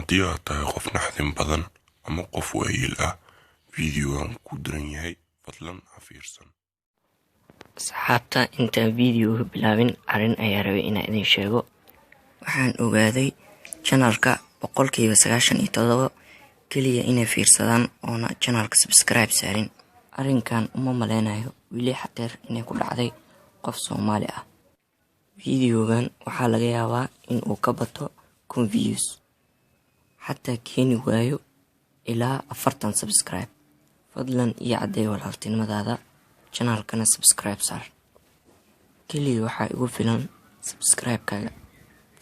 haddii aad tahay qof naxdin badan ama qof waayeel ah videogan ku diran yahay fadlan ha fiirsan. asxaabta intaan videoga bilaabin arrin ayaa rabay inaan idin sheego. waxaan ogaaday channelka 97% kaliya inay fiirsadaan oona channelka subscribe saarin. arrinkan uma maleynayo wili xateer inay ku dhacday qof Soomaali ah. videogan waxaa laga yaabaa in uu ka bato views xataa keeni waayo ilaa 40 subscribe. fadlan iyo cadday walaaltinimadaada channelkana subscribe saar. kaliya waxaa igu filan subscribe-kaaga.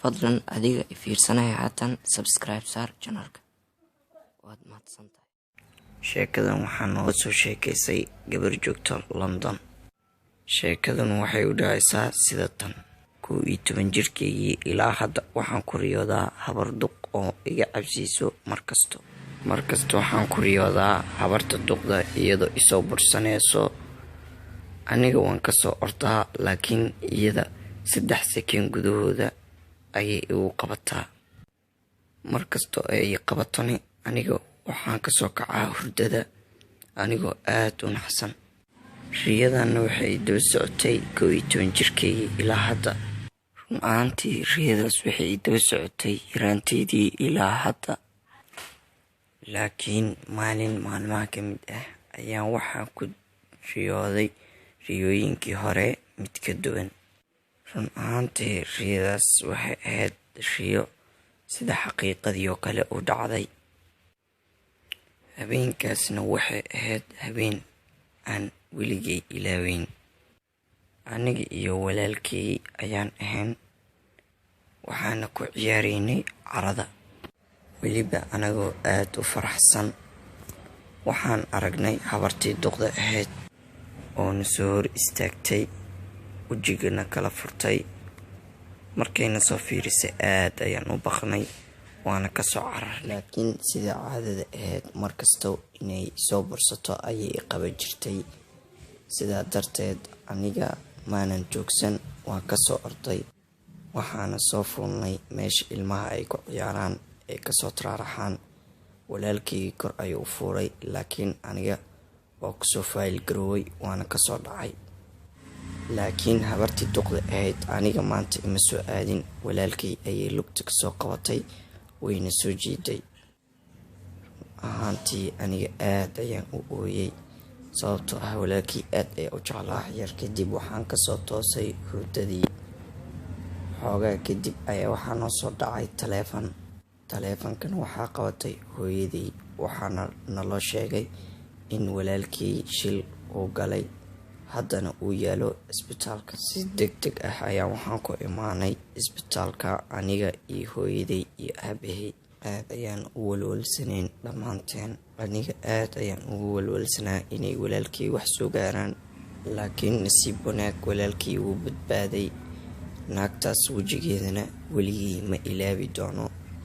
fadlan adiga fiirsanaya haatan subscribe saar channelka. waad mahadsantahay. sheekadan waxaa noo soo sheekaysay gabar joogta London. sheekadan waxay u dhacaysaa sida tan. 11 jirkeygii ilaa hadda waxaan ku riyoodaa habar duq oo iga cabsiiso markasto waxaan ku riyoodaa habarta duqda iyadoo isoo bursanayso. aniga waan kasoo ordaa laakiin iyada 3 second gudahooda ayay igu qabataa. markasto ay qabatoni aniga waxaan kasoo kacaa hurdada anigoo aad u naxsan. riyadanna waxay daba socotay 11 jirkeygii ilaa hadda. run ahaantii riyadaas waxay daba socotay yaraanteydii ilaa hadda. laakiin maalin maalmaha ka mid ah ayaan waxaa ku riyooday riyooyinkii hore mid ka duwan. run ahaantii riyadaas waxay ahayd riyo sida xaqiiqadii oo kale u dhacday. habeenkaasna waxay ahayd habeen aan weligay ilaaweyn. aniga iyo walaalkay ayaan ahayn waxaana ku ciyaaraynay carada. weliba anagoo aad u faraxsan waxaan aragnay habartii duqda ahayd oo na soo hor istaagtay wejigana kala furtay. markayna soo fiirisay aad ayaan u baqnay waana kasoo cararnay. laakiin sida caadada ahayd markasta inay soo bursato ayay qaban jirtay. sidaa darteed aniga maanan joogsan waan kasoo orday waxaana soo fuulnay meesha ilmaha ay ku ciyaaraan ay kasoo taraaraxaan. walaalkay kor ayuu fuulay laakiin aniga waa kusoo faayil garooway waana kasoo dhacay. laakiin habartii duqda ahayd aniga maanta ima soo aadin. walaalkay ayay lugta kasoo qabatay wayna soo jiiday. ahaantii aniga aad ayaan u ooyay sababtoo ah walaalkay aad ayaa u jeclaa. yar kadib waxaan kasoo toosay hurdadii. xoogaa kadib ayaa waxaa noo soo dhacay taleefankan waxaa qabatay hooyadii. waxaana naloo sheegay in walaalkay shil uu galay haddana uu yaalo isbitaalka. si degdeg ah ayaa waxaan ku imaanay isbitaalka aniga iyo hooyaday iyo aabahay. aad ayaan u walwalsanayn dhammaanteen. aniga aad ayaan ugu walwalsanaa inay walaalkay wax soo gaaraan laakiin nasiib wanaag walaalkay wuu badbaaday. naagtaas wejigeedana weligii ma ilaabi doono.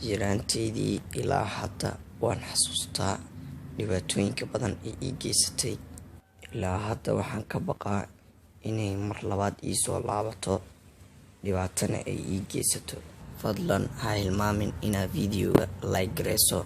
yaraanteydii ilaa hadda waan xasuustaa dhibaatooyinka badan ee ii geysatay. ilaa hadda waxaan ka baqaa inay mar labaad ii soo laabato dhibaatana ay ii geysato. fadlan ha hilmaamin inaad videoga like gareyso.